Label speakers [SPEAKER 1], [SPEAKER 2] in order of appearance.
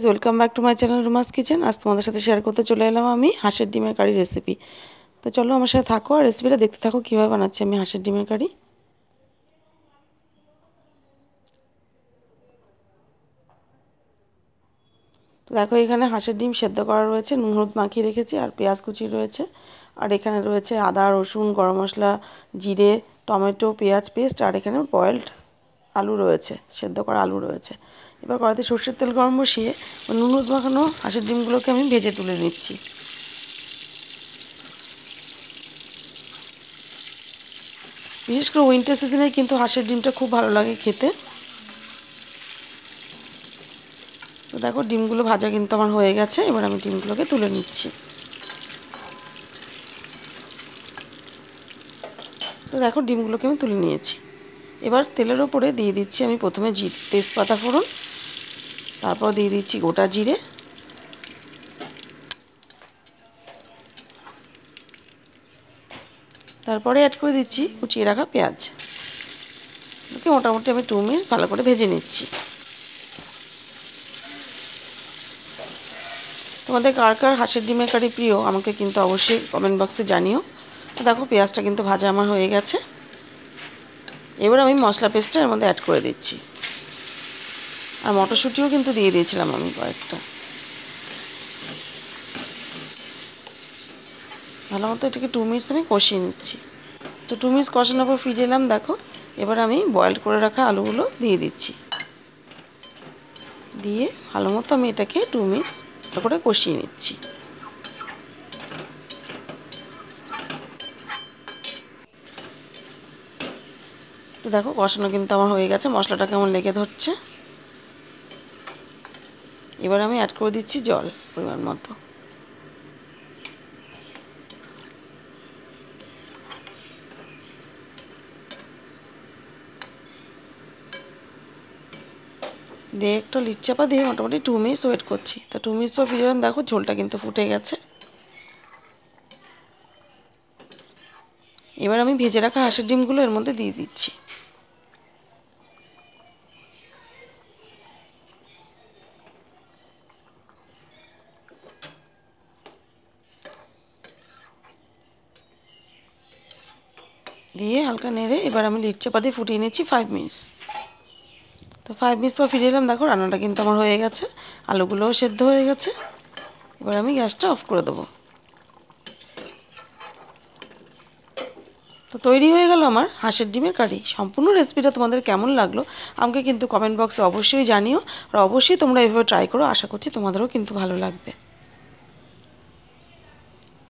[SPEAKER 1] Welcome back to my channel রুমাস kitchen. আজ তোমাদের সাথে শেয়ার করতে চলে এলাম আমি হাঁসের ডিমের কারি রেসিপি। তো চলো আমার সাথে থাকো আর রেসিপিটা দেখতে থাকো কীভাবে বানাচ্ছি আমি হাঁসের ডিমের কারি। তো দেখো এখানে হাঁসের ডিম সেদ্ধ করা রয়েছে, নুন হলুদ মাখিয়ে রেখেছি, আর পেঁয়াজ কুচি রয়েছে, আর এখানে রয়েছে আদা রসুন গরম মশলা জিরে টমেটো পেঁয়াজ পেস্ট, আর এখানে বয়েলড আলু রয়েছে, সেদ্ধ করা আলু রয়েছে। এবার কড়াইতে সর্ষের তেল গরম বসিয়ে নুন হলুদ মাখানো হাঁসের ডিমগুলোকে আমি ভেজে তুলে নিচ্ছি। বিশেষ করে উইন্টার সিজনে কিন্তু হাঁসের ডিমটা খুব ভালো লাগে খেতে। তো দেখো ডিমগুলো ভাজা কিন্তু আমার হয়ে গেছে, এবার আমি ডিমগুলোকে তুলে নিচ্ছি। তো দেখো ডিমগুলোকে আমি তুলে নিয়েছি। এবার তেলের ওপরে দিয়ে দিচ্ছি আমি প্রথমে তেজপাতা ফোড়ন, তারপর দিয়ে দিচ্ছি গোটা জিরে, তারপরে অ্যাড করে দিচ্ছি কুচিয়ে রাখা পেঁয়াজ। ওকে মোটামুটি আমি 2 মিনিট ভালো করে ভেজে নিচ্ছি। তোমাদের কার কার হাঁসের ডিমের কারি প্রিয় আমাকে কিন্তু অবশ্যই কমেন্ট বক্সে জানিও। তো দেখো পেঁয়াজটা কিন্তু ভাজা আমার হয়ে গেছে। এবার আমি মশলা পেস্টটা এর মধ্যে অ্যাড করে দিচ্ছি, আর মটরশুঁটিও কিন্তু দিয়ে দিয়েছিলাম আমি কয়েকটা। ভালো মতো এটাকে 2 মিনিটস আমি কষিয়ে নিচ্ছি। তো 2 মিনিটস কষানোর পর ফিরে এলাম। দেখো এবার আমি বয়েল করে রাখা আলুগুলো দিয়ে দিচ্ছি, দিয়ে ভালো মতো আমি এটাকে 2 মিনিটস করে কষিয়ে নিচ্ছি। তো দেখো কষানো কিন্তু আমার হয়ে গেছে, মশলাটা কেমন লেগে ধরছে। এবার আমি অ্যাড করে দিচ্ছি জল পরিমাণ মতো। দিয়ে একটা লিড চাপা দিয়ে মোটামুটি 2 মিনিটস ওয়েট করছি। তা 2 মিনিটস পর ফিরে এলাম, দেখো ঝোলটা কিন্তু ফুটে গেছে। এবার আমি ভেজে রাখা হাঁসের ডিমগুলো এর মধ্যে দিয়ে দিচ্ছি। দিয়ে হালকা নেড়ে এবার আমি লিড চাপা দিয়ে ফুটিয়ে নিচ্ছি 5 মিনিটস। তো 5 মিনিটস পর ফিরে এলাম, দেখো রান্নাটা কিন্তু আমার হয়ে গেছে, আলুগুলোও সেদ্ধ হয়ে গেছে। এবার আমি গ্যাসটা অফ করে দেবো। তো তৈরি হয়ে গেল আমার হাঁসের ডিমের কারি। সম্পূর্ণ রেসিপিটা তোমাদের কেমন লাগলো আমাকে কিন্তু কমেন্ট বক্সে অবশ্যই জানিও, আর অবশ্যই তোমরা এভাবে ট্রাই করো, আশা করছি তোমাদেরও কিন্তু ভালো লাগবে।